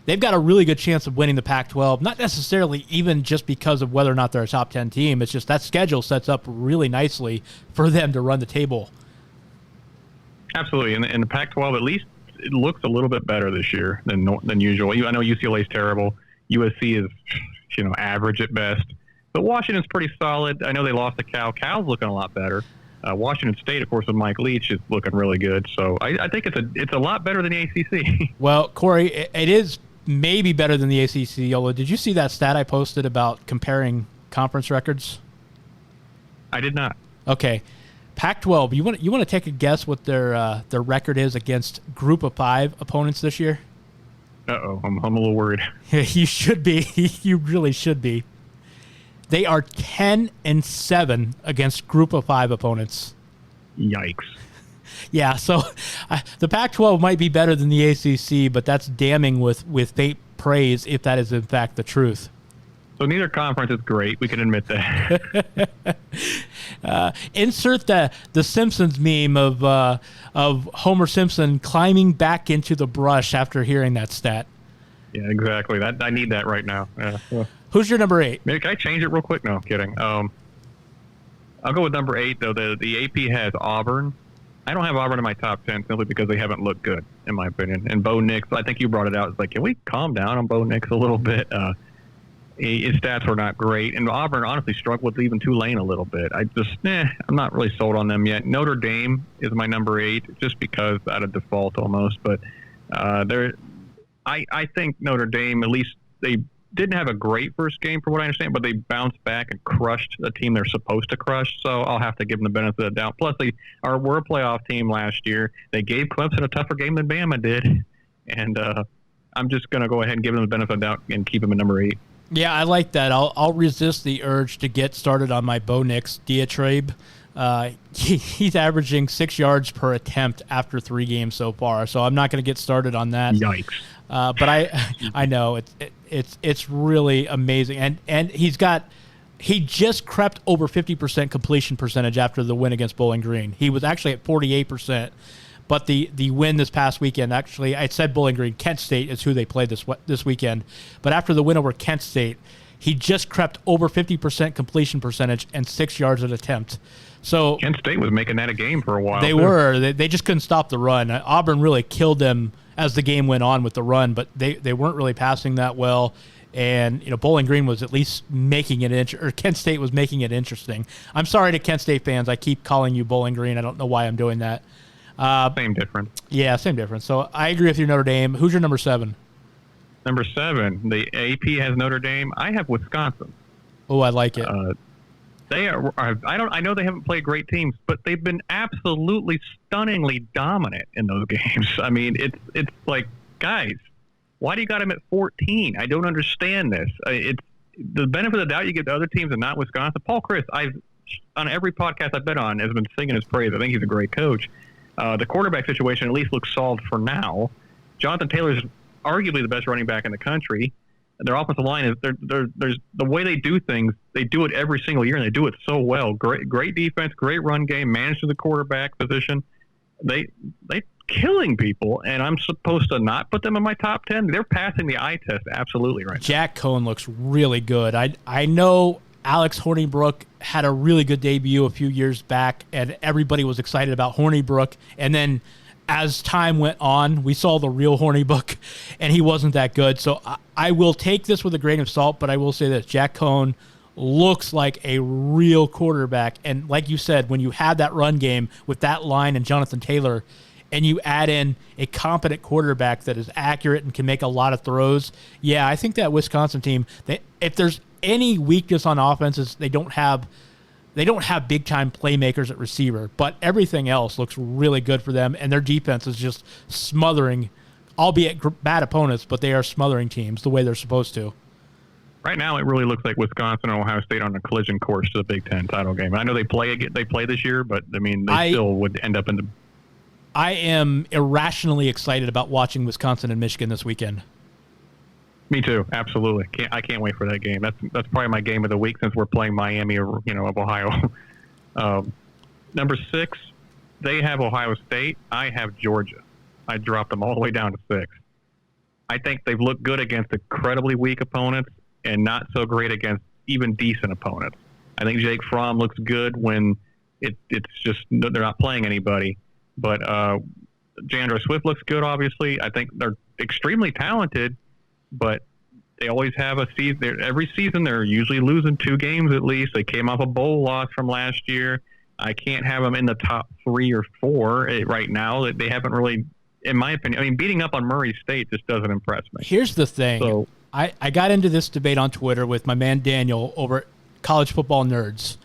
they've got a really good chance of winning the Pac-12, not necessarily even just because of whether or not they're a top 10 team. It's just that schedule sets up really nicely for them to run the table. Absolutely, and the Pac-12 at least it looks a little bit better this year than usual. I know UCLA is terrible. USC is average at best. But Washington's pretty solid. I know they lost to Cal. Cal's looking a lot better. Washington State, of course, with Mike Leach is looking really good. So I think it's a lot better than the ACC. Well, Corey, it is maybe better than the ACC. Although, did you see that stat I posted about comparing conference records? I did not. Okay, Pac-12. You want to take a guess what their record is against Group of 5 opponents this year? Uh-oh, I'm a little worried. You should be. You really should be. They are 10-7 against Group of 5 opponents. Yikes. Yeah, so the Pac-12 might be better than the ACC, but that's damning with faint praise if that is in fact the truth. So neither conference is great. We can admit that. Insert the Simpsons meme of Homer Simpson climbing back into the brush after hearing that stat. Yeah, exactly. I need that right now. Yeah. Who's your number 8? Can I change it real quick? No, I'm kidding. I'll go with number 8, though. The AP has Auburn. I don't have Auburn in my top 10 simply because they haven't looked good, in my opinion. And Bo Nix, I think you brought it out. It's like, can we calm down on Bo Nix a little bit? His stats were not great. And Auburn honestly struggled with even Tulane a little bit. I'm not really sold on them yet. Notre Dame is my number 8 just because out of default almost. But I think Notre Dame, at least they didn't have a great first game for what I understand, but they bounced back and crushed the team they're supposed to crush. So I'll have to give them the benefit of the doubt. Plus, they were a playoff team last year. They gave Clemson a tougher game than Bama did. And I'm just going to go ahead and give them the benefit of the doubt and keep them at number 8. Yeah, I like that. I'll resist the urge to get started on my Bo Nix diatribe. He's averaging 6 yards per attempt after 3 games so far, so I'm not going to get started on that. Yikes! But I know it's really amazing, and he just crept over 50% completion percentage after the win against Bowling Green. He was actually at 48%. But the win this past weekend, actually, I said Bowling Green, Kent State is who they played this weekend. But after the win over Kent State, he just crept over 50% completion percentage and 6 yards an attempt. So Kent State was making that a game for a while. They were. They just couldn't stop the run. Auburn really killed them as the game went on with the run, but they weren't really passing that well. And, Bowling Green was at least making it or Kent State was making it interesting. I'm sorry to Kent State fans. I keep calling you Bowling Green. I don't know why I'm doing that. Same difference. Yeah, same difference. So I agree with you, Notre Dame. Who's your number 7? Number 7, the AP has Notre Dame. I have Wisconsin. Oh, I like it. They are. I know they haven't played great teams, but they've been absolutely stunningly dominant in those games. I mean, it's like, guys, why do you got them at 14? I don't understand this. It's the benefit of the doubt you give to other teams and not Wisconsin. Paul Chris, on every podcast I've been on, has been singing his praise. I think he's a great coach. The quarterback situation at least looks solved for now. Jonathan Taylor's arguably the best running back in the country. Their offensive line is there's the way they do things. They do it every single year, and they do it so well. Great defense, great run game, managed the quarterback position. They killing people, and I'm supposed to not put them in my top 10. They're passing the eye test absolutely right now. Jack Cohn looks really good. I know Alex Hornibrook had a really good debut a few years back, and everybody was excited about Hornibrook, and then as time went on, we saw the real Hornibrook, and he wasn't that good. So I will take this with a grain of salt, but I will say this. Jack Cohn looks like a real quarterback. And like you said, when you have that run game with that line and Jonathan Taylor, and you add in a competent quarterback that is accurate and can make a lot of throws, yeah, I think that Wisconsin team, if there's any weakness on offenses, they don't have big-time playmakers at receiver, but everything else looks really good for them, and their defense is just smothering, albeit bad opponents, but they are smothering teams the way they're supposed to. Right now, it really looks like Wisconsin and Ohio State on a collision course to the Big Ten title game. I know they play this year, but, I mean, they still would end up in the... I am irrationally excited about watching Wisconsin and Michigan this weekend. Me too, absolutely. I can't wait for that game. That's probably my game of the week since we're playing Miami, of Ohio. Number 6, they have Ohio State. I have Georgia. I dropped them all the way down to 6. I think they've looked good against incredibly weak opponents and not so great against even decent opponents. I think Jake Fromm looks good when it's just they're not playing anybody. But Jandro Swift looks good, obviously. I think they're extremely talented, but they always have a season. Every season, they're usually losing 2 games at least. They came off a bowl loss from last year. I can't have them in the top 3 or 4 right now. They haven't really, in my opinion, I mean, beating up on Murray State just doesn't impress me. Here's the thing. So, I got into this debate on Twitter with my man Daniel over at College Football Nerds.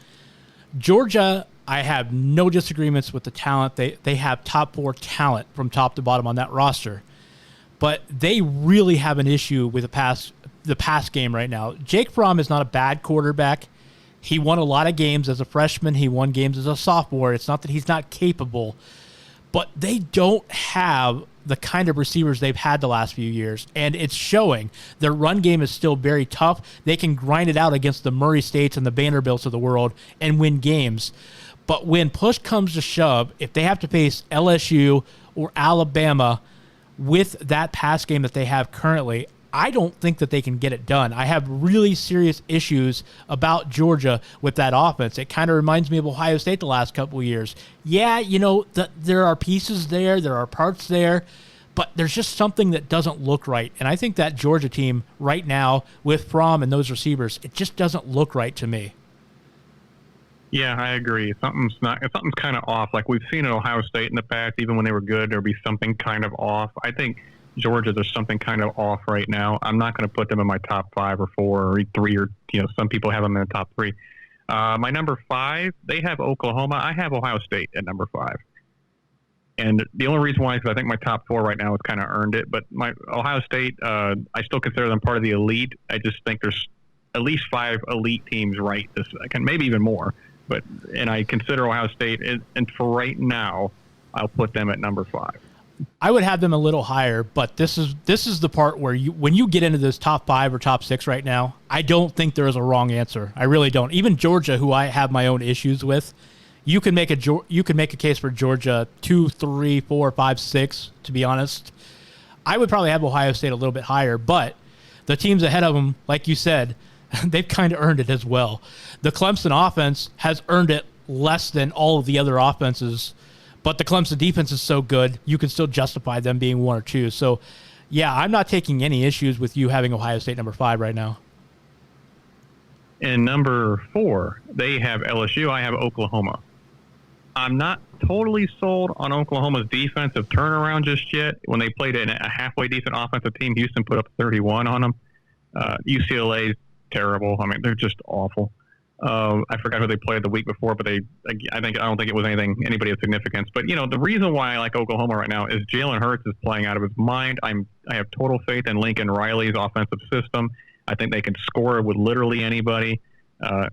Georgia, I have no disagreements with the talent. They have top 4 talent from top to bottom on that roster. But they really have an issue with the pass game right now. Jake Fromm is not a bad quarterback. He won a lot of games as a freshman. He won games as a sophomore. It's not that he's not capable. But they don't have the kind of receivers they've had the last few years, and it's showing. Their run game is still very tough. They can grind it out against the Murray States and the Vanderbilts of the world and win games. But when push comes to shove, if they have to face LSU or Alabama with that pass game that they have currently, I don't think that they can get it done. I have really serious issues about Georgia with that offense. It kind of reminds me of Ohio State the last couple of years. Yeah, there are pieces there, there are parts there, but there's just something that doesn't look right. And I think that Georgia team right now with Fromm and those receivers, it just doesn't look right to me. Yeah, I agree. Something's kind of off. Like we've seen at Ohio State in the past, even when they were good, there'll be something kind of off. I think Georgia, there's something kind of off right now. I'm not going to put them in my top 5 or 4 or 3 or, some people have them in the top 3. My number 5, they have Oklahoma. I have Ohio State at number 5. And the only reason why is because I think my top 4 right now has kind of earned it. But my Ohio State, I still consider them part of the elite. I just think there's at least 5 elite teams right this second, maybe even more. And I consider Ohio State, and for right now, I'll put them at number 5. I would have them a little higher, but this is the part where when you get into this top 5 or top 6 right now, I don't think there is a wrong answer. I really don't. Even Georgia, who I have my own issues with, you can make a case for Georgia 2, 3, 4, 5, 6. To be honest, I would probably have Ohio State a little bit higher, but the teams ahead of them, like you said, they've kind of earned it as well. The Clemson offense has earned it less than all of the other offenses, but the Clemson defense is so good, you can still justify them being 1 or 2. So, yeah, I'm not taking any issues with you having Ohio State number 5 right now. And number 4, they have LSU. I have Oklahoma. I'm not totally sold on Oklahoma's defensive turnaround just yet. When they played a halfway decent offensive team, Houston put up 31 on them. UCLA is terrible. I mean, they're just awful. I forgot who they played the week before, but I don't think it was anybody of significance. But the reason why I like Oklahoma right now is Jalen Hurts is playing out of his mind. I have total faith in Lincoln Riley's offensive system. I think they can score with literally anybody. I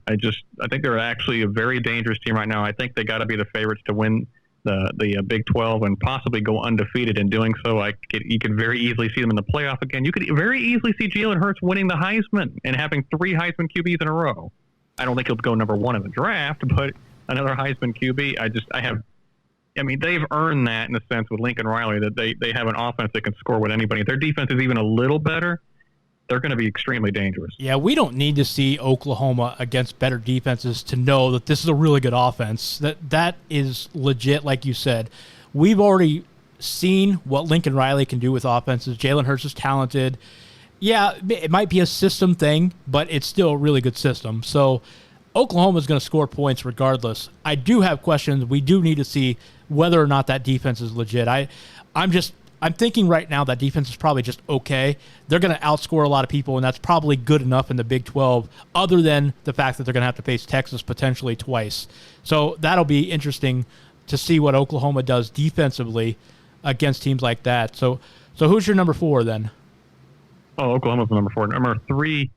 think they're actually a very dangerous team right now. I think they got to be the favorites to win the Big 12 and possibly go undefeated in doing so. You could very easily see them in the playoff again. You could very easily see Jalen Hurts winning the Heisman and having 3 Heisman QBs in a row. I don't think he'll go number 1 in the draft, but another Heisman QB. They've earned that in a sense with Lincoln Riley, that they have an offense that can score with anybody. If their defense is even a little better, they're going to be extremely dangerous. Yeah, we don't need to see Oklahoma against better defenses to know that this is a really good offense. That is legit, like you said. We've already seen what Lincoln Riley can do with offenses. Jalen Hurts is talented. Yeah, it might be a system thing, but it's still a really good system. So Oklahoma is going to score points regardless. I do have questions. We do need to see whether or not that defense is legit. I'm thinking right now that defense is probably just okay. They're going to outscore a lot of people, and that's probably good enough in the Big 12, other than the fact that they're going to have to face Texas potentially twice. So that'll be interesting to see what Oklahoma does defensively against teams like that. So who's your number 4 then? Oh, Oklahoma's number 4. Number 3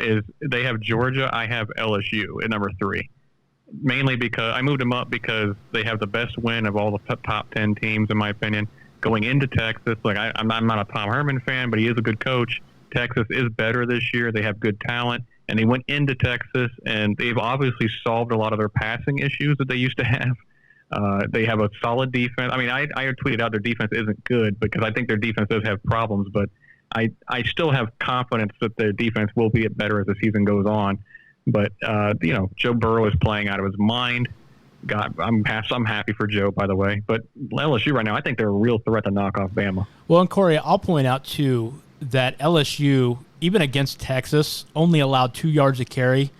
is they have Georgia. I have LSU at number 3. Mainly because I moved them up because they have the best win of all the top 10 teams, in my opinion. Going into Texas, I'm not a Tom Herman fan, but he is a good coach. Texas is better this year. They have good talent, and they went into Texas, and they've obviously solved a lot of their passing issues that they used to have. They have a solid defense. I tweeted out their defense isn't good because I think their defense does have problems, but I still have confidence that their defense will be better as the season goes on. But Joe Burrow is playing out of his mind. I'm happy for Joe, by the way. But LSU right now, I think they're a real threat to knock off Bama. Well, and Corey, I'll point out, too, that LSU, even against Texas, only allowed 2 yards a carry.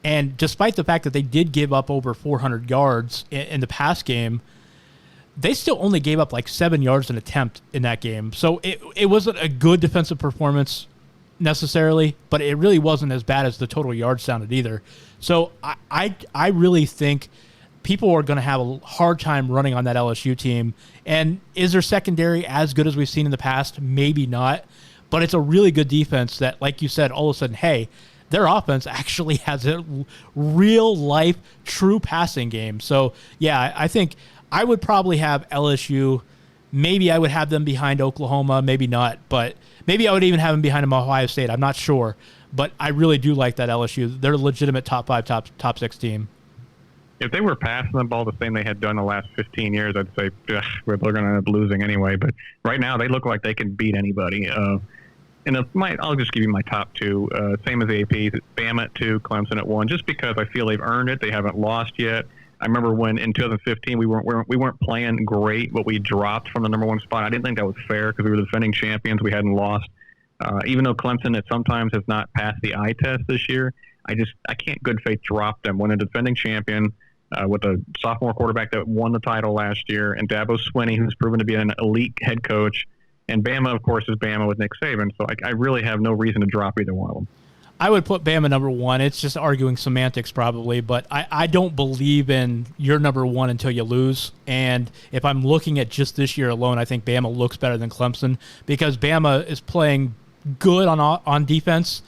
And despite the fact that they did give up over 400 yards in the pass game, they still only gave up 7 yards an attempt in that game. So it wasn't a good defensive performance necessarily, but it really wasn't as bad as the total yards sounded either. So I really think people are going to have a hard time running on that LSU team. And is their secondary as good as we've seen in the past? Maybe not. But it's a really good defense that, like you said, all of a sudden, hey, their offense actually has a real-life, true passing game. So, yeah, I think I would probably have LSU. Maybe I would have them behind Oklahoma, maybe not. But maybe I would even have them behind Ohio State. I'm not sure. But I really do like that LSU. They're a legitimate top 5, top 6 team. If they were passing the ball the same they had done the last 15 years, I'd say they're going to end up losing anyway. But right now, they look like they can beat anybody. And I'll just give you my top 2. Same as the AP, Bama at 2, Clemson at 1, just because I feel they've earned it. They haven't lost yet. I remember when in 2015 we weren't playing great, but we dropped from the number 1 spot. I didn't think that was fair because we were the defending champions. We hadn't lost. Even though Clemson at sometimes has not passed the eye test this year, I can't good faith drop them when a defending champion. With a sophomore quarterback that won the title last year, and Dabo Swinney, who's proven to be an elite head coach, and Bama, of course, is Bama with Nick Saban. So I really have no reason to drop either one of them. I would put Bama number 1. It's just arguing semantics probably, but I don't believe in your number 1 until you lose. And if I'm looking at just this year alone, I think Bama looks better than Clemson because Bama is playing good on defense.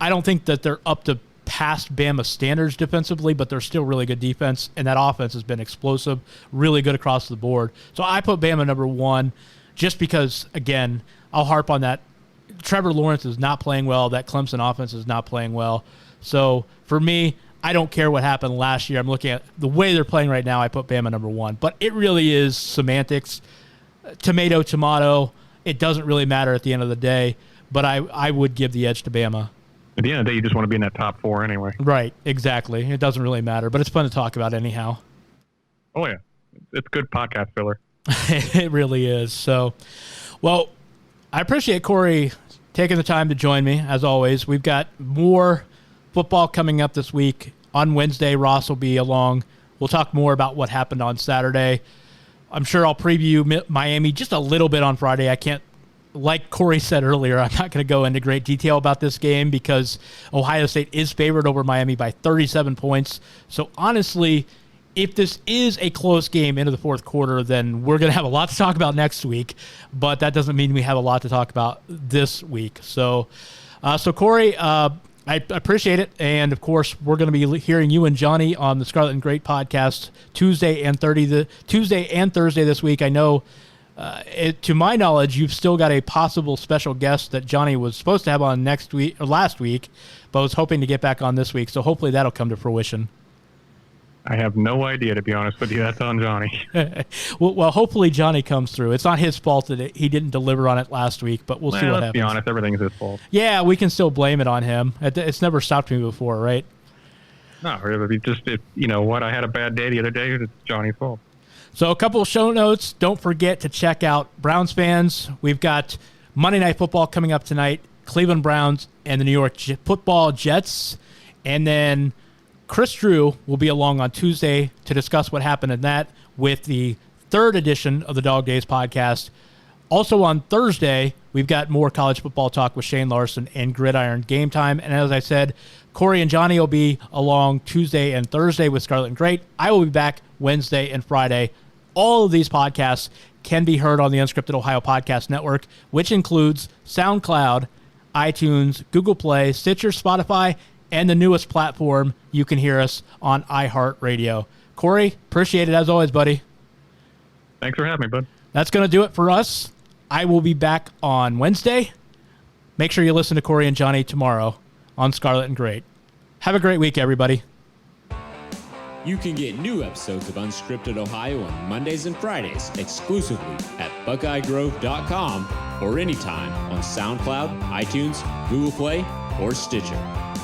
I don't think that they're up to past Bama standards defensively, but they're still really good defense, and that offense has been explosive, really good across the board. So I put Bama number 1 just because, again, I'll harp on that. Trevor Lawrence is not playing well. That Clemson offense is not playing well. So for me, I don't care what happened last year. I'm looking at the way they're playing right now. I put Bama number 1. But it really is semantics. Tomato. It doesn't really matter at the end of the day, but I would give the edge to Bama. At the end of the day, you just want to be in that top 4 anyway. Right, exactly. It doesn't really matter, but it's fun to talk about anyhow. Oh, yeah. It's good podcast filler. It really is. So, well, I appreciate Corey taking the time to join me, as always. We've got more football coming up this week. On Wednesday, Ross will be along. We'll talk more about what happened on Saturday. I'm sure I'll preview Miami just a little bit on Friday. I can't, like Corey said earlier, I'm not going to go into great detail about this game because Ohio State is favored over Miami by 37 points. So honestly, if this is a close game into the fourth quarter, then we're going to have a lot to talk about next week, but that doesn't mean we have a lot to talk about this week. So Corey, I appreciate it. And of course, we're going to be hearing you and Johnny on the Scarlet and Great podcast Tuesday and Thursday this week. I know, to my knowledge, you've still got a possible special guest that Johnny was supposed to have on next week or last week, but was hoping to get back on this week. So hopefully that'll come to fruition. I have no idea, to be honest with you. That's on Johnny. well, hopefully Johnny comes through. It's not his fault that he didn't deliver on it last week, but we'll see what happens. Let's be honest, everything's his fault. Yeah, we can still blame it on him. It's never stopped me before, right? No, really. You know what? I had a bad day the other day. It's Johnny's fault. So a couple of show notes. Don't forget to check out Browns fans. We've got Monday Night Football coming up tonight, Cleveland Browns and the New York Football Jets. And then Chris Drew will be along on Tuesday to discuss what happened in that with the third edition of the Dog Days podcast. Also on Thursday, we've got more college football talk with Shane Larson and Gridiron Game Time. And as I said, Corey and Johnny will be along Tuesday and Thursday with Scarlet and Great. I will be back Wednesday and Friday. All of these podcasts can be heard on the Unscripted Ohio Podcast Network, which includes SoundCloud, iTunes, Google Play, Stitcher, Spotify, and the newest platform, you can hear us on iHeartRadio. Corey, appreciate it as always, buddy. Thanks for having me, bud. That's going to do it for us. I will be back on Wednesday. Make sure you listen to Corey and Johnny tomorrow on Scarlet and Great. Have a great week, everybody. You can get new episodes of Unscripted Ohio on Mondays and Fridays exclusively at BuckeyeGrove.com or anytime on SoundCloud, iTunes, Google Play, or Stitcher.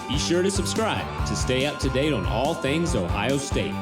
Be sure to subscribe to stay up to date on all things Ohio State.